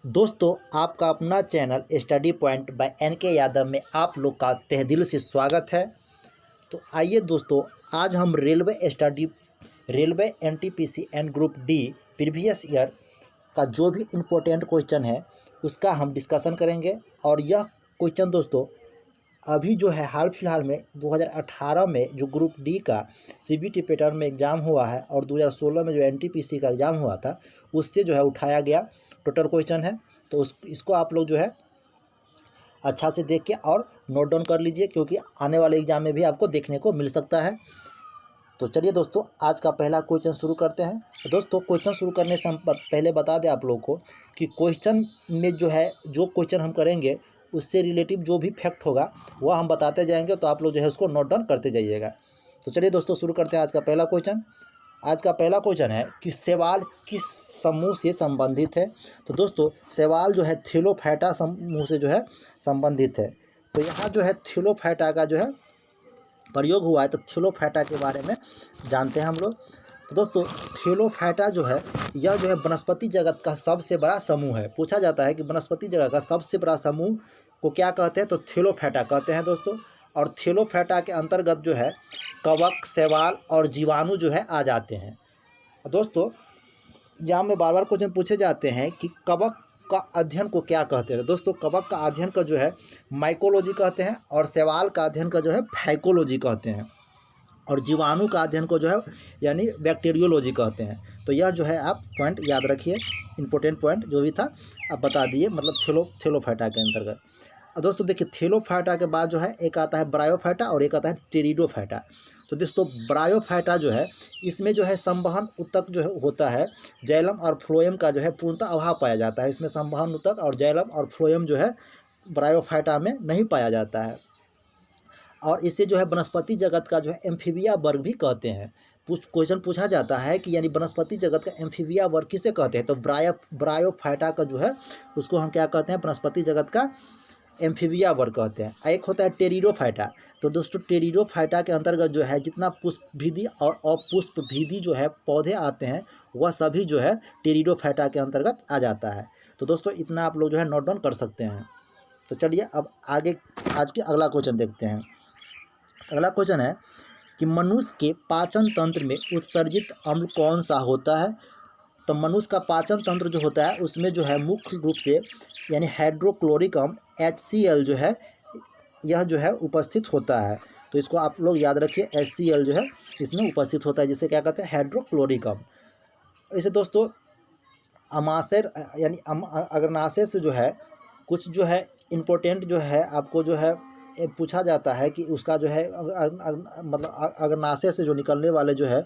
दोस्तों, आपका अपना channel study point by NK Yadav में आप लोग का तहे दिल से स्वागत है। तो आइए दोस्तों, आज हम railway NTPC and group D previous year का जो भी इम्पोर्टेंट क्वेश्चन है उसका हम डिस्कशन करेंगे। और यह क्वेश्चन दोस्तों अभी जो है हाल फिलहाल में 2018 में जो ग्रुप डी का सीबीटी पैटर्न में एग्ज़ाम हुआ है और 2016 में जो एनटीपीसी का एग्ज़ाम हुआ था उससे जो है उठाया गया टोटल क्वेश्चन है। तो इसको आप लोग जो है अच्छा से देख के और नोट डाउन कर लीजिए, क्योंकि आने वाले एग्ज़ाम में भी आपको देखने को मिल सकता है। तो चलिए दोस्तों, आज का पहला क्वेश्चन शुरू करते हैं। तो दोस्तों, क्वेश्चन शुरू करने से हम पहले बता दें आप लोगों को कि क्वेश्चन में जो है जो क्वेश्चन हम करेंगे उससे रिलेटिव जो भी फैक्ट होगा वह हम बताते जाएंगे, तो आप लोग जो है उसको नोट डाउन करते जाइएगा। तो चलिए दोस्तों, शुरू करते हैं आज का पहला क्वेश्चन। आज का पहला क्वेश्चन है कि शैवाल किस समूह से संबंधित है। तो दोस्तों, शैवाल जो है थैलोफाइटा समूह से जो है संबंधित है। तो यहाँ जो है थैलोफाइटा का जो है प्रयोग हुआ है, तो थैलोफाइटा के बारे में जानते हैं हम लोग। तो दोस्तों, थैलोफाइटा जो है यह जो है वनस्पति जगत का सबसे बड़ा समूह है। पूछा जाता है कि वनस्पति जगत का सबसे बड़ा समूह को क्या कहते हैं, तो थैलोफाइटा कहते हैं दोस्तों। और थैलोफाइटा के अंतर्गत जो है कवक, शैवाल और जीवाणु जो है आ जाते हैं। दोस्तों, यहाँ में बार बार क्वेश्चन पूछे जाते हैं कि कवक का अध्ययन को क्या कहते हैं। दोस्तों, कवक का अध्ययन का जो है माइकोलॉजी कहते हैं और शैवाल का अध्ययन का जो है फाइकोलॉजी कहते हैं और जीवाणु का अध्ययन को जो है यानी बैक्टीरियोलॉजी कहते हैं। तो यह जो है आप पॉइंट याद रखिए, इंपॉर्टेंट पॉइंट जो भी था आप बता दिए, मतलब थैलोफाइटा के अंतर्गत। और दोस्तों देखिए, थैलोफाइटा के बाद जो है एक आता है ब्रायोफाइटा और एक आता है टेरिडोफाइटा। तो दोस्तों, ब्रायोफाइटा जो है इसमें जो है संवहन ऊतक जो है होता है, जाइलम और फ्लोएम का जो है पूर्णतः अभाव पाया जाता है। इसमें संवहन ऊतक और जाइलम और फ्लोएम जो है ब्रायोफाइटा में नहीं पाया जाता है। और इसे जो है वनस्पति जगत का जो है एम्फीबिया वर्ग भी कहते हैं। क्वेश्चन पूछा जाता है कि यानी वनस्पति जगत का एम्फीबिया वर्ग किसे कहते हैं, तो ब्रायोफाइटा का जो है उसको हम क्या कहते हैं, वनस्पति जगत का एम्फीबिया वर्ग कहते हैं। एक होता है टेरिडोफाइटा। तो दोस्तों, टेरिडोफाइटा के अंतर्गत जो है जितना पुष्पविधि और अपुष्पविधि जो है पौधे आते हैं वह सभी जो है टेरिडोफाइटा के अंतर्गत आ जाता है। तो दोस्तों, इतना आप लोग जो है नोट डाउन कर सकते हैं। तो चलिए अब आगे आज के अगला क्वेश्चन देखते हैं। अगला क्वेश्चन है कि मनुष्य के पाचन तंत्र में उत्सर्जित अम्ल कौन सा होता है। तो मनुष्य का पाचन तंत्र जो होता है उसमें जो है मुख्य रूप से यानी हाइड्रोक्लोरिक अम्ल HCl जो है यह जो है उपस्थित होता है। तो इसको आप लोग याद रखिए, HCl जो है इसमें उपस्थित होता है, जिसे क्या कहते हैं, हाइड्रोक्लोरिक अम्ल। इसे दोस्तों अमाशय यानी अग्रनाशय से जो है कुछ जो है इम्पोर्टेंट जो है आपको जो है पूछा जाता है कि उसका जो है मतलब अग्रनाशय से जो निकलने वाले जो है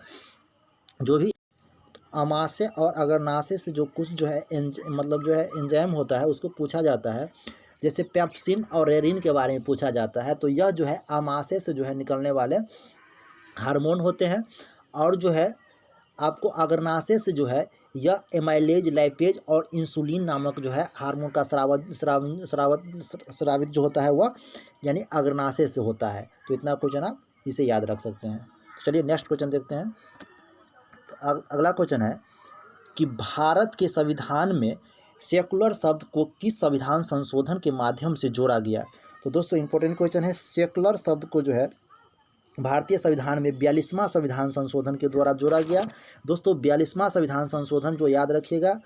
जो भी अमाशय और अग्रनाशय से जो कुछ जो है मतलब जो है एंजाइम होता है उसको पूछा जाता है। जैसे पेप्सिन और रेरिन के बारे में पूछा जाता है। तो यह जो है अमाशय से जो है निकलने वाले हार्मोन होते हैं। और जो है आपको अग्रनाशय से जो है यह एमाइलेज, लाइपेज और इंसुलिन नामक जो है हार्मोन का स्रावित जो होता है वह यानी अग्रनाशय से होता है। तो इतना क्वेश्चन आप इसे याद रख सकते हैं। चलिए नेक्स्ट क्वेश्चन देखते हैं। तो अगला क्वेश्चन है कि भारत के संविधान में सेकुलर शब्द को किस संविधान संशोधन के माध्यम से जोड़ा गया। तो दोस्तों, इंपॉर्टेंट क्वेश्चन है। सेकुलर शब्द को जो है भारतीय संविधान में 42वां संविधान संशोधन के द्वारा जोड़ा गया। दोस्तों, 42वां संविधान संशोधन जो याद रखिएगा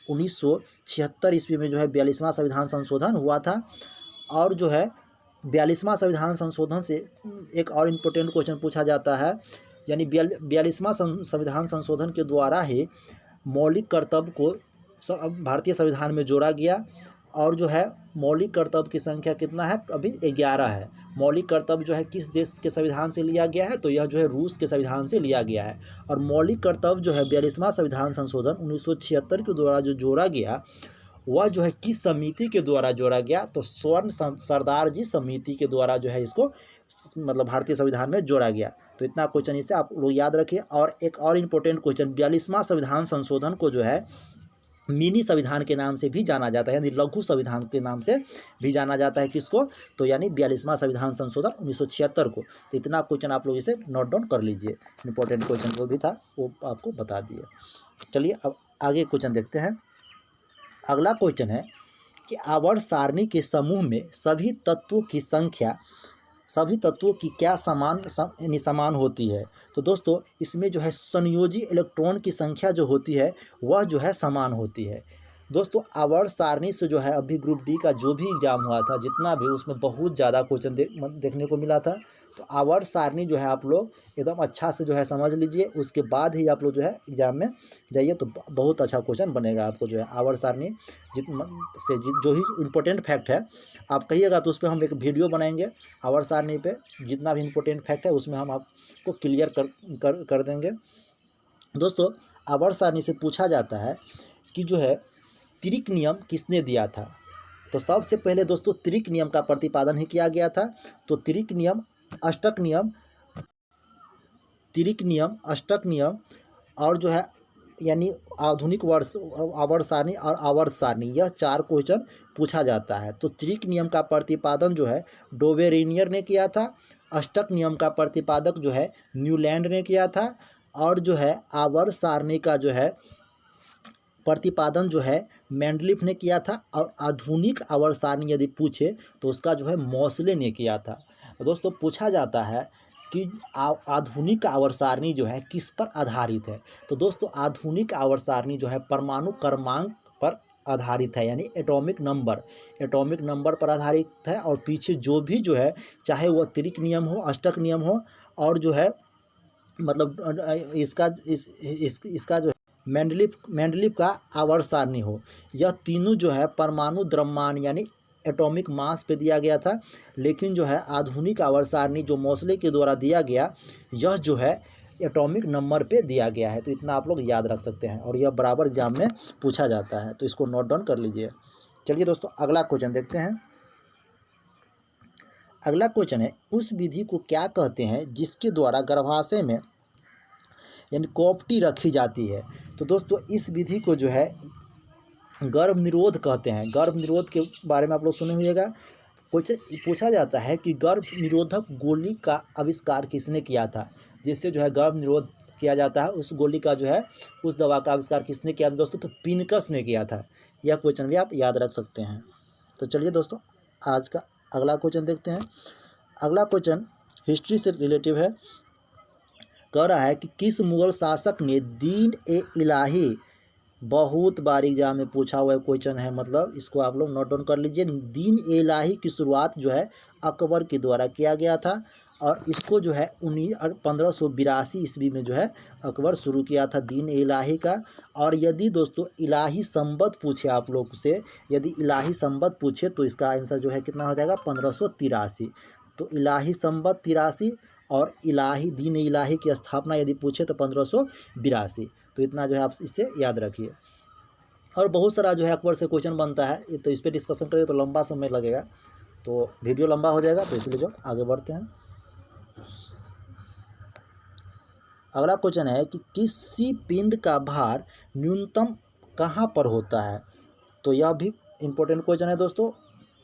1976 ईस्वी में जो है 42वां संविधान संशोधन हुआ था। और जो है 42वां संविधान संशोधन से एक और इम्पोर्टेंट क्वेश्चन पूछा जाता है, यानी 42वां संविधान संशोधन के द्वारा ही मौलिक कर्तव्य को भारतीय संविधान में जोड़ा गया। और जो है मौलिक कर्तव्य की संख्या कितना है, अभी 11 है। मौलिक कर्तव्य जो है किस देश के संविधान से लिया गया है, तो यह जो है रूस के संविधान से लिया गया है। और मौलिक कर्तव्य जो है 42वां संविधान संशोधन 1976 के द्वारा जो जोड़ा गया वह जो है किस समिति के द्वारा जोड़ा गया, तो स्वर्ण सरदार जी समिति के द्वारा जो है इसको मतलब भारतीय संविधान में जोड़ा गया। तो इतना क्वेश्चन इसे आप लोग याद रखिए। और एक और इम्पोर्टेंट क्वेश्चन, 42वां संविधान संशोधन को जो है मिनी संविधान के नाम से भी जाना जाता है, यानी लघु संविधान के नाम से भी जाना जाता है किसको, तो यानी 42वां संविधान संशोधन 1976 को। तो इतना क्वेश्चन आप लोग इसे नोट डाउन कर लीजिए, इंपॉर्टेंट क्वेश्चन जो भी था वो आपको बता दिए। चलिए अब आगे क्वेश्चन देखते हैं। अगला क्वेश्चन है कि आवर्त सारणी के समूह में सभी तत्वों की संख्या, सभी तत्वों की क्या यानी समान होती है। तो दोस्तों इसमें जो है संयोजी इलेक्ट्रॉन की संख्या जो होती है वह जो है समान होती है। दोस्तों आवर्त सारणी से जो है अभी ग्रुप डी का जो भी एग्जाम हुआ था, जितना भी, उसमें बहुत ज़्यादा क्वेश्चन देखने को मिला था। तो आवर्त सारणी जो है आप लोग एकदम अच्छा से जो है समझ लीजिए, उसके बाद ही आप लोग जो है एग्जाम में जाइए तो बहुत अच्छा क्वेश्चन बनेगा आपको जो है आवर्त सारणी जो ही इम्पोर्टेंट फैक्ट है आप कहिएगा तो उस पर हम एक वीडियो बनाएंगे आवर्त सारणी पे। जितना भी इम्पोर्टेंट फैक्ट है उसमें हम आपको क्लियर कर देंगे। दोस्तों आवर्त सारणी से पूछा जाता है कि जो है त्रिक नियम किसने दिया था। तो सबसे पहले दोस्तों त्रिक नियम का प्रतिपादन ही किया गया था। तो त्रिक नियम, अष्टक नियम, त्रिक नियम, अष्टक नियम और जो है यानी आधुनिक आवर्त सारणी और आवर्त सारणी, यह 4 क्वेश्चन पूछा जाता है। तो त्रिक नियम का प्रतिपादन जो है डोबेरेनियर ने किया था, अष्टक नियम का प्रतिपादक जो है न्यूलैंड ने किया था, और जो है आवर्त सारणी का जो है प्रतिपादन जो है मेंडलीफ ने किया था, और आधुनिक आवर्त सारणी यदि पूछे तो उसका जो है मोसले ने किया था। दोस्तों पूछा जाता है कि आधुनिक आवर्त सारणी जो है किस पर आधारित है। तो दोस्तों आधुनिक आवर्त सारणी जो है परमाणु क्रमांक पर आधारित है, यानी एटॉमिक नंबर पर आधारित है। और पीछे जो भी जो है चाहे वह त्रिक नियम हो, अष्टक नियम हो, और जो है मतलब इसका जो मेंडलीफ का आवर्त सारणी हो, यह तीनों जो है परमाणु द्रव्यमान यानी एटॉमिक मास पे दिया गया था। लेकिन जो है आधुनिक आवर्त सारणी जो मोसले के द्वारा दिया गया, यह जो है एटॉमिक नंबर पे दिया गया है। तो इतना आप लोग याद रख सकते हैं और यह बराबर एग्जाम में पूछा जाता है, तो इसको नोट डाउन कर लीजिए। चलिए दोस्तों अगला क्वेश्चन देखते हैं। अगला क्वेश्चन है उस विधि को क्या कहते हैं जिसके द्वारा गर्भाशय में यानी कोपटी रखी जाती है। तो दोस्तों इस विधि को जो है गर्भ निरोध कहते हैं। गर्भ निरोध के बारे में आप लोग सुने होइएगा। पूछा जाता है कि गर्भ निरोधक गोली का आविष्कार किसने किया था, जिससे जो है गर्भ निरोध किया जाता है, उस गोली का जो है उस दवा का आविष्कार किसने किया था दोस्तों, तो पिनकस ने किया था। यह क्वेश्चन भी आप याद रख सकते हैं। तो चलिए दोस्तों आज का अगला क्वेश्चन देखते हैं। अगला क्वेश्चन हिस्ट्री से रिलेटिव है। कह रहा है कि किस मुगल शासक ने दीन ए इलाही, बहुत बार एग्जाम में पूछा हुआ क्वेश्चन है, मतलब इसको आप लोग नोट डाउन कर लीजिए। दीन ए इलाही की शुरुआत जो है अकबर के द्वारा किया गया था, और इसको जो है 1582 ईस्वी में जो है अकबर शुरू किया था दीन ए इलाही का। और यदि दोस्तों इलाही संबत पूछे आप लोग से, यदि इलाही संबत पूछे तो इसका आंसर जो है कितना हो जाएगा 1583। तो इलाही संबत 83 और इलाही दीन इलाही की स्थापना यदि पूछे तो 1582। तो इतना जो है आप इससे याद रखिए। और बहुत सारा जो है अकबर से क्वेश्चन बनता है, तो इस पर डिस्कशन करेंगे तो लंबा समय लगेगा, तो वीडियो लंबा हो जाएगा, तो इसलिए जो आगे बढ़ते हैं। अगला क्वेश्चन है कि किसी पिंड का भार न्यूनतम कहाँ पर होता है। तो यह भी इम्पोर्टेंट क्वेश्चन है दोस्तों।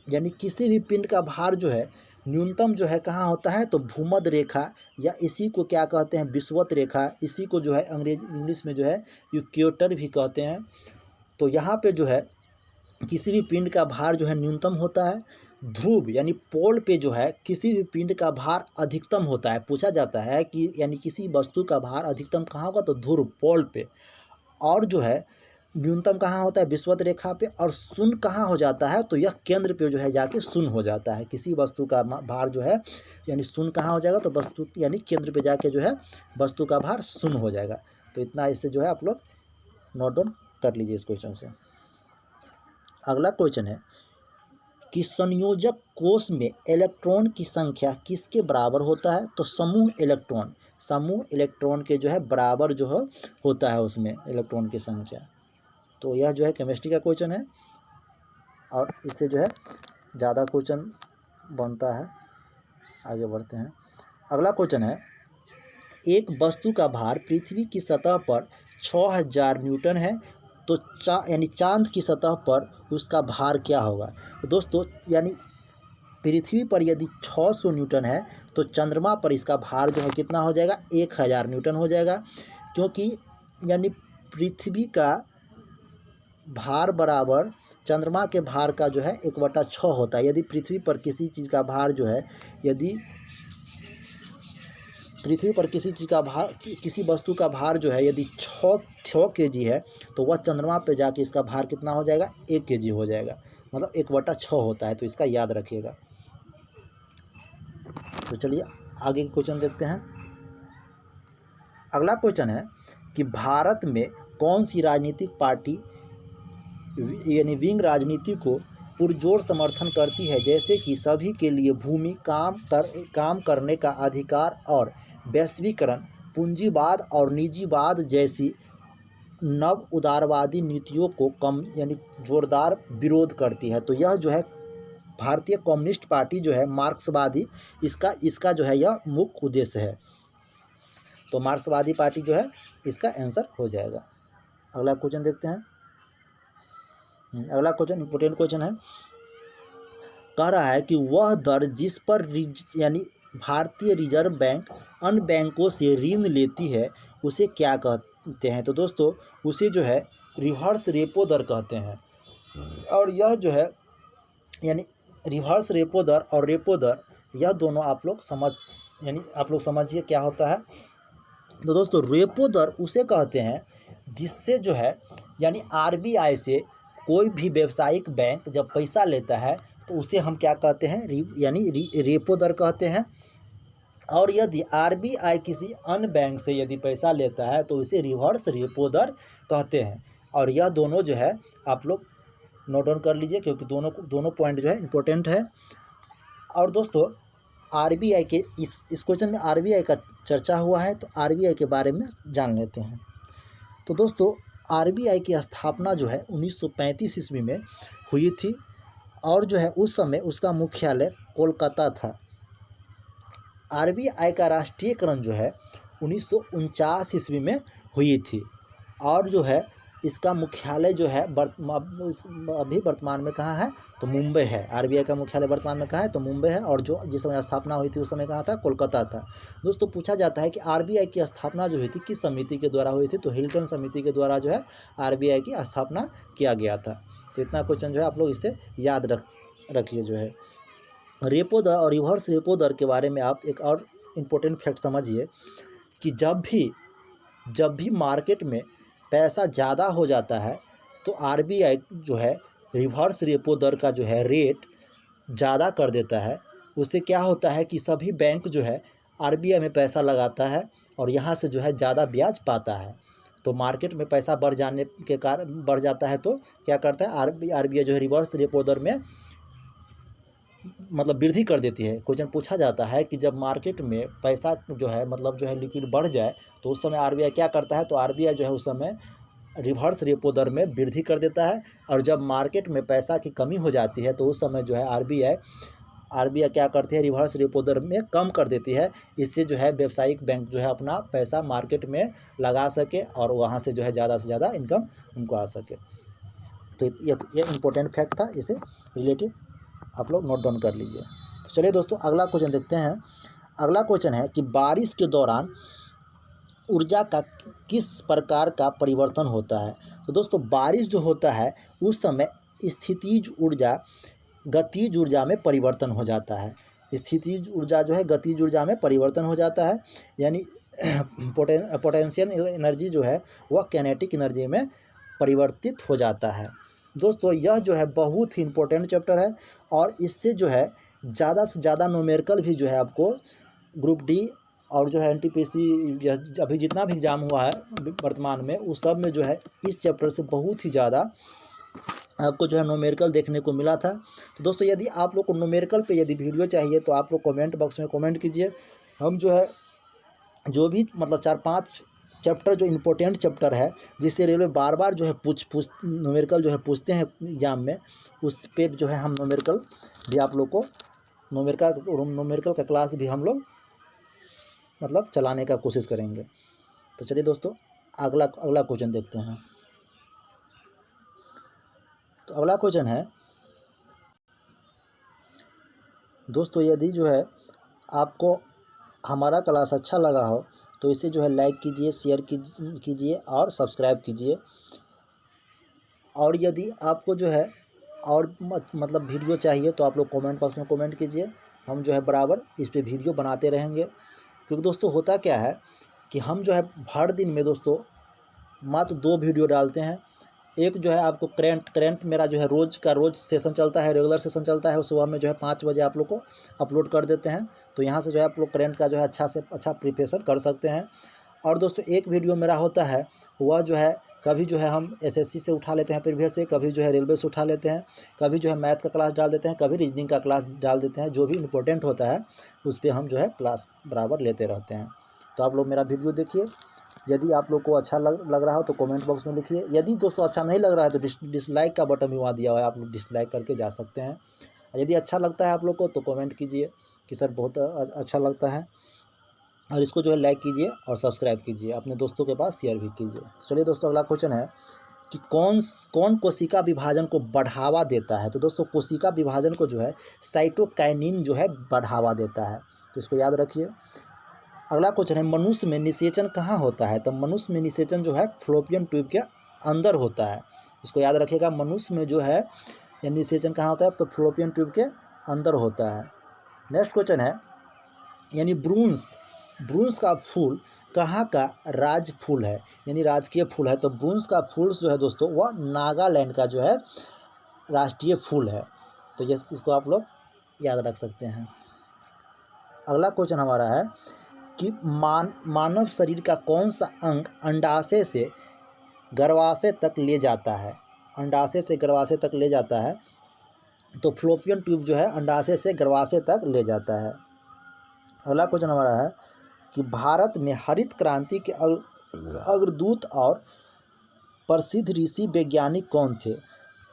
यानी किसी भी पिंड का भार जो है न्यूनतम जो है कहाँ होता है, तो भूमध्य रेखा, या इसी को क्या कहते हैं विषुवत रेखा, इसी को जो है इंग्लिश में जो है इक्वेटर भी कहते हैं। तो यहाँ पे जो है किसी भी पिंड का भार जो है न्यूनतम होता है। ध्रुव यानी पोल पे जो है किसी भी पिंड का भार अधिकतम होता है। पूछा जाता है कि यानी किसी वस्तु का भार अधिकतम कहाँ होगा, तो ध्रुव पोल पे। और जो है न्यूनतम कहाँ होता है, विषुवत रेखा पे। और शून्य कहाँ हो जाता है, तो यह केंद्र पे जो है जाके शून्य हो जाता है। किसी वस्तु का भार जो है यानी शून्य कहाँ हो जाएगा, तो वस्तु यानी केंद्र पे जाके जो है वस्तु का भार शून्य हो जाएगा। तो इतना इससे जो है आप लोग नोट डाउन कर लीजिए इस क्वेश्चन से। अगला क्वेश्चन है कि संयोजक कोष में इलेक्ट्रॉन की संख्या किसके बराबर होता है, तो समूह इलेक्ट्रॉन के जो है बराबर जो है होता है उसमें इलेक्ट्रॉन की संख्या। तो यह जो है केमिस्ट्री का क्वेश्चन है, और इससे जो है ज़्यादा क्वेश्चन बनता है। आगे बढ़ते हैं। अगला क्वेश्चन है एक वस्तु का भार पृथ्वी की सतह पर 6000 न्यूटन है, तो यानी चांद की सतह पर उसका भार क्या होगा। तो दोस्तों यानी पृथ्वी पर यदि 600 न्यूटन है तो चंद्रमा पर इसका भार जो है कितना हो जाएगा, 1000 न्यूटन हो जाएगा। क्योंकि यानी पृथ्वी का भार बराबर चंद्रमा के भार का जो है 1/6 होता है। यदि पृथ्वी पर किसी चीज़ का भार जो है, यदि पृथ्वी पर किसी चीज़ का भार, किसी वस्तु का भार जो है यदि 6 केजी है, तो वह चंद्रमा पे जाके इसका भार कितना हो जाएगा, 1 केजी हो जाएगा। मतलब 1/6 होता है, तो इसका याद रखिएगा। तो चलिए आगे के क्वेश्चन देखते हैं। अगला क्वेश्चन है कि भारत में कौन सी राजनीतिक पार्टी यानी विंग राजनीति को पुरजोर समर्थन करती है, जैसे कि सभी के लिए भूमि, काम करने का अधिकार और वैश्वीकरण, पूंजीवाद और निजीवाद जैसी नव उदारवादी नीतियों को कम यानी जोरदार विरोध करती है। तो यह जो है भारतीय कम्युनिस्ट पार्टी जो है मार्क्सवादी, इसका जो है यह मुख्य उद्देश्य है। तो मार्क्सवादी पार्टी जो है इसका आंसर हो जाएगा। अगला क्वेश्चन देखते हैं। अगला क्वेश्चन इंपॉर्टेंट क्वेश्चन है। कह रहा है कि वह दर जिस पर यानी भारतीय रिजर्व बैंक अन्य बैंकों से ऋण लेती है उसे क्या कहते हैं। तो दोस्तों उसे जो है रिवर्स रेपो दर कहते हैं। और यह जो है यानी रिवर्स रेपो दर और रेपो दर, यह दोनों आप लोग समझिए क्या होता है। तो दोस्तों रेपो दर उसे कहते हैं जिससे जो है यानी आरबीआई से कोई भी व्यावसायिक बैंक जब पैसा लेता है तो उसे हम क्या कहते हैं, रेपो दर कहते हैं। और यदि आरबीआई किसी अन्य बैंक से यदि पैसा लेता है तो उसे रिवर्स रेपो दर कहते हैं। और यह दोनों जो है आप लोग नोट डाउन कर लीजिए, क्योंकि दोनों पॉइंट जो है इम्पोर्टेंट है। और दोस्तों आरबीआई के इस क्वेश्चन में आरबीआई का चर्चा हुआ है, तो आरबीआई के बारे में जान लेते हैं। तो दोस्तों आरबीआई की स्थापना जो है 1935 ईस्वी में हुई थी, और जो है उस समय उसका मुख्यालय कोलकाता था। आरबीआई का राष्ट्रीयकरण जो है 1949 ईस्वी में हुई थी, और जो है इसका मुख्यालय जो है अभी वर्तमान में कहाँ है, तो मुंबई है। आरबीआई का मुख्यालय वर्तमान में कहाँ है, तो मुंबई है। और जो जिस समय स्थापना हुई थी उस समय कहाँ था, कोलकाता था। दोस्तों पूछा जाता है कि आरबीआई की स्थापना जो हुई थी किस समिति के द्वारा हुई थी, तो हिल्टन समिति के द्वारा जो है आरबीआई की स्थापना किया गया था। तो इतना क्वेश्चन जो है आप लोग इसे याद रखिए। जो है रेपो दर और रिवर्स रेपो दर के बारे में आप एक और इम्पोर्टेंट फैक्ट समझिए कि जब भी मार्केट में पैसा ज़्यादा हो जाता है तो आरबीआई जो है रिवर्स रेपो दर का जो है रेट ज़्यादा कर देता है। उससे क्या होता है कि सभी बैंक जो है आरबीआई में पैसा लगाता है और यहाँ से जो है ज़्यादा ब्याज पाता है। तो मार्केट में पैसा बढ़ जाता है तो क्या करता है आरबीआई जो है रिवर्स रेपो दर में मतलब वृद्धि कर देती है। क्वेश्चन पूछा जाता है कि जब मार्केट में पैसा जो है लिक्विड बढ़ जाए तो उस समय आरबीआई क्या करता है, तो आरबीआई जो है उस समय रिवर्स रेपो दर में वृद्धि कर देता है। और जब मार्केट में पैसा की कमी हो जाती है तो उस समय जो है आरबीआई क्या करती है, रिवर्स रेपो दर में कम कर देती है। इससे जो है व्यावसायिक बैंक जो है अपना पैसा मार्केट में लगा सके और वहाँ से जो है ज़्यादा से ज़्यादा इनकम उनको आ सके। तो ये इम्पोर्टेंट फैक्ट था, इसे रिलेटिव आप लोग नोट डाउन कर लीजिए। तो चलिए दोस्तों अगला क्वेश्चन देखते हैं। अगला क्वेश्चन है कि बारिश के दौरान ऊर्जा का किस प्रकार का परिवर्तन होता है। तो दोस्तों बारिश जो होता है उस समय स्थितिज ऊर्जा गतिज ऊर्जा में परिवर्तन हो जाता है। स्थितिज ऊर्जा जो है गतिज ऊर्जा में परिवर्तन हो जाता है, यानी पोटेंशियल एनर्जी जो है वह काइनेटिक एनर्जी में परिवर्तित हो जाता है। दोस्तों यह जो है बहुत ही इम्पोर्टेंट चैप्टर है, और इससे जो है ज़्यादा से ज़्यादा न्यूमेरिकल भी जो है आपको ग्रुप डी और जो है एनटीपीसी अभी जितना भी एग्जाम हुआ है वर्तमान में उस सब में जो है इस चैप्टर से बहुत ही ज़्यादा आपको जो है न्यूमेरिकल देखने को मिला था। तो दोस्तों यदि आप लोग को न्यूमेरिकल पे यदि वीडियो चाहिए तो आप लोग कमेंट बॉक्स में कमेंट कीजिए। हम जो है जो भी 4-5 चैप्टर जो इम्पोर्टेंट चैप्टर है जिससे रेलवे बार बार जो है न्यूमेरिकल जो है पूछते हैं एग्जाम में, उस पर जो है हम न्यूमेरिकल भी आप लोग को न्यूमेरिकल का क्लास भी हम लोग चलाने का कोशिश करेंगे। तो चलिए दोस्तों अगला क्वेश्चन देखते हैं। तो अगला क्वेश्चन है दोस्तों, यदि जो है आपको हमारा क्लास अच्छा लगा हो तो इसे जो है लाइक कीजिए, शेयर कीजिए और सब्सक्राइब कीजिए। और यदि आपको जो है और मतलब वीडियो चाहिए तो आप लोग कमेंट बॉक्स में कमेंट कीजिए, हम जो है बराबर इस पे वीडियो बनाते रहेंगे। क्योंकि दोस्तों होता क्या है कि हम जो है हर दिन में दोस्तों मात्र 2 वीडियो डालते हैं। एक जो है आपको करंट मेरा जो है रोज़ सेशन चलता है, रेगुलर सेशन चलता है, सुबह में जो है 5 बजे आप लोग को अपलोड कर देते हैं। तो यहाँ से जो है आप लोग करंट का जो है अच्छा से अच्छा प्रिपरेशन कर सकते हैं। और दोस्तों एक वीडियो मेरा होता है वह जो है कभी जो है हम एसएससी से उठा लेते हैं प्रीवियस से, कभी जो है रेलवे से उठा लेते हैं, कभी जो है मैथ का क्लास डाल देते हैं, कभी रीजनिंग का क्लास डाल देते हैं। जो भी इम्पोर्टेंट होता है उस पर हम जो है क्लास बराबर लेते रहते हैं। तो आप लोग मेरा वीडियो देखिए। यदि आप लोग को अच्छा लग रहा हो तो कमेंट बॉक्स में लिखिए। यदि दोस्तों अच्छा नहीं लग रहा है तो डिसलाइक का बटन भी वहाँ दिया हुआ है, आप लोग डिसलाइक करके जा सकते हैं। यदि अच्छा लगता है आप लोग को तो कमेंट कीजिए कि सर बहुत अच्छा लगता है, और इसको जो है लाइक कीजिए और सब्सक्राइब कीजिए, अपने दोस्तों के पास शेयर भी कीजिए। चलिए दोस्तों अगला क्वेश्चन है कि कौन कोशिका विभाजन को बढ़ावा देता है। तो दोस्तों कोशिका विभाजन को जो है साइटोकाइनिन जो है बढ़ावा देता है, तो इसको याद रखिए। अगला क्वेश्चन है मनुष्य में निषेचन कहाँ होता है। तो मनुष्य में निषेचन जो है फ्लोपियन ट्यूब के अंदर होता है, इसको याद रखिएगा। मनुष्य में जो है ये निषेचन कहाँ होता है, तो फ्लोपियन ट्यूब के अंदर होता है। नेक्स्ट क्वेश्चन है यानी भ्रूण का फूल कहाँ का राज फूल है, यानी राजकीय फूल है। तो भ्रूण का फूल जो है दोस्तों वह नागालैंड का जो है राष्ट्रीय फूल है। तो ये इसको आप लोग याद रख सकते हैं। अगला क्वेश्चन हमारा है कि मानव शरीर का कौन सा अंग अंडाशय से गर्भाशय तक ले जाता है। अंडाशय से गर्भाशय तक ले जाता है, तो फ्लोपियन ट्यूब जो है अंडाशय से गर्भाशय तक ले जाता है। अगला क्वेश्चन हमारा है कि भारत में हरित क्रांति के अग्रदूत और प्रसिद्ध ऋषि वैज्ञानिक कौन थे।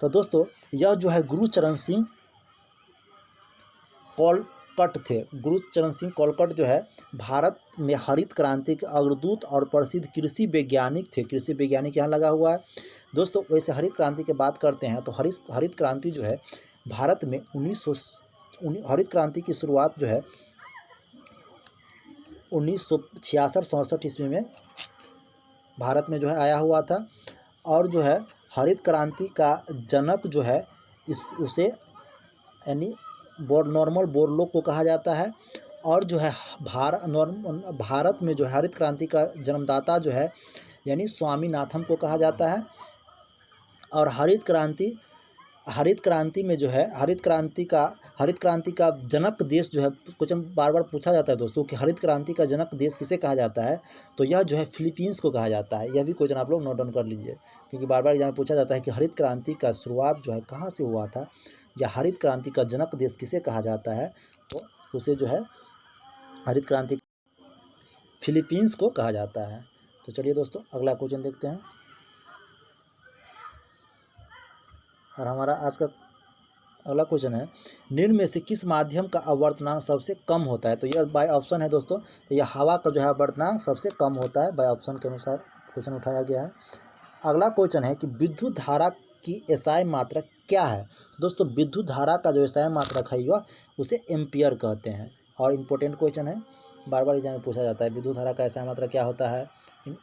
तो दोस्तों यह जो है गुरुचरण सिंह कोलकट थे। गुरुचरण सिंह कोलकट जो है भारत में हरित क्रांति के अग्रदूत और प्रसिद्ध कृषि वैज्ञानिक थे। कृषि वैज्ञानिक यहाँ लगा हुआ है दोस्तों। वैसे हरित क्रांति की बात करते हैं तो हरित क्रांति जो है भारत में हरित क्रांति की शुरुआत जो है 1966-67 ईस्वी में भारत में जो है आया हुआ था। और जो है हरित क्रांति का जनक जो है उसे यानी नॉर्मल बोरलॉग को कहा जाता है। और जो है भारत में जो है हरित क्रांति का जन्मदाता जो है यानी स्वामीनाथन को कहा जाता है। और हरित क्रांति में जो है हरित क्रांति का जनक देश जो है, क्वेश्चन बार बार पूछा जाता है दोस्तों कि हरित क्रांति का जनक देश किसे कहा जाता है, तो यह जो है फिलीपींस को कहा जाता है। यह भी क्वेश्चन आप लोग नोट डाउन कर लीजिए, क्योंकि बार बार एग्जाम में पूछा जाता है कि हरित क्रांति का शुरुआत जो है कहाँ से हुआ था, या हरित क्रांति का जनक देश किसे कहा जाता है, तो उसे जो है हरित क्रांति फिलीपींस को कहा जाता है। तो चलिए दोस्तों अगला क्वेश्चन देखते हैं। और हमारा आज का अगला क्वेश्चन है निम्न में से किस माध्यम का अपवर्तनांक सबसे कम होता है। तो यह बाय ऑप्शन है दोस्तों, तो यह हवा का जो है अपवर्तनांक सबसे कम होता है, बाय ऑप्शन के अनुसार क्वेश्चन उठाया गया है। अगला क्वेश्चन है कि विद्युत धारा की एसआई मात्रक क्या है। तो दोस्तों विद्युत धारा का जो एसआई मात्रक है वह उसे एम्पियर कहते हैं। और इम्पोर्टेंट क्वेश्चन है, बार बार एग्जाम में पूछा जाता है विद्युत धारा का एसआई मात्रक क्या होता है,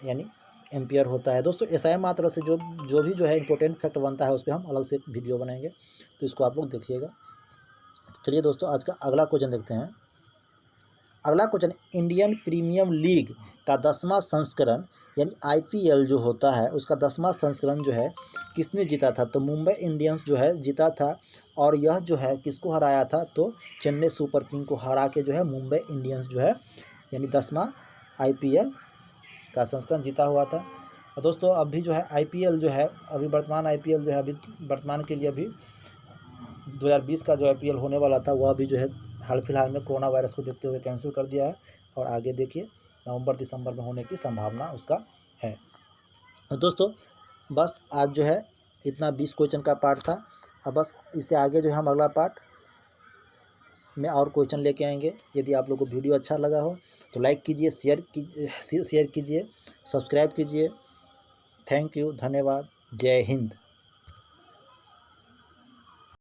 यानी एम्पियर होता है। दोस्तों एसआई मात्रा से जो भी जो है इंपॉर्टेंट फैक्ट बनता है उस पर हम अलग से वीडियो बनाएंगे, तो इसको आप लोग देखिएगा। चलिए दोस्तों आज का अगला क्वेश्चन देखते हैं। अगला क्वेश्चन इंडियन प्रीमियम लीग का 10वां संस्करण यानी आईपीएल जो होता है उसका 10वां संस्करण जो है किसने जीता था। तो मुंबई इंडियंस जो है जीता था। और यह जो है किसको हराया था, तो चेन्नई सुपर किंग को हरा के जो है मुंबई इंडियंस जो है यानी 10वां आईपीएल का संस्करण जीता हुआ था। और दोस्तों अभी जो है आईपीएल जो है अभी वर्तमान आईपीएल जो है अभी वर्तमान के लिए अभी 2020 का जो आईपीएल होने वाला था वह अभी जो है हाल फिलहाल में कोरोना वायरस को देखते हुए कैंसिल कर दिया है। और आगे देखिए नवंबर दिसंबर में होने की संभावना उसका है। तो दोस्तों बस आज जो है इतना 20 क्वेश्चन का पार्ट था। अब बस इससे आगे जो है हम अगला पार्ट में और क्वेश्चन लेके आएंगे। यदि आप लोग को वीडियो अच्छा लगा हो तो लाइक कीजिए, शेयर कीजिए, सब्सक्राइब कीजिए। थैंक यू, धन्यवाद, जय हिंद।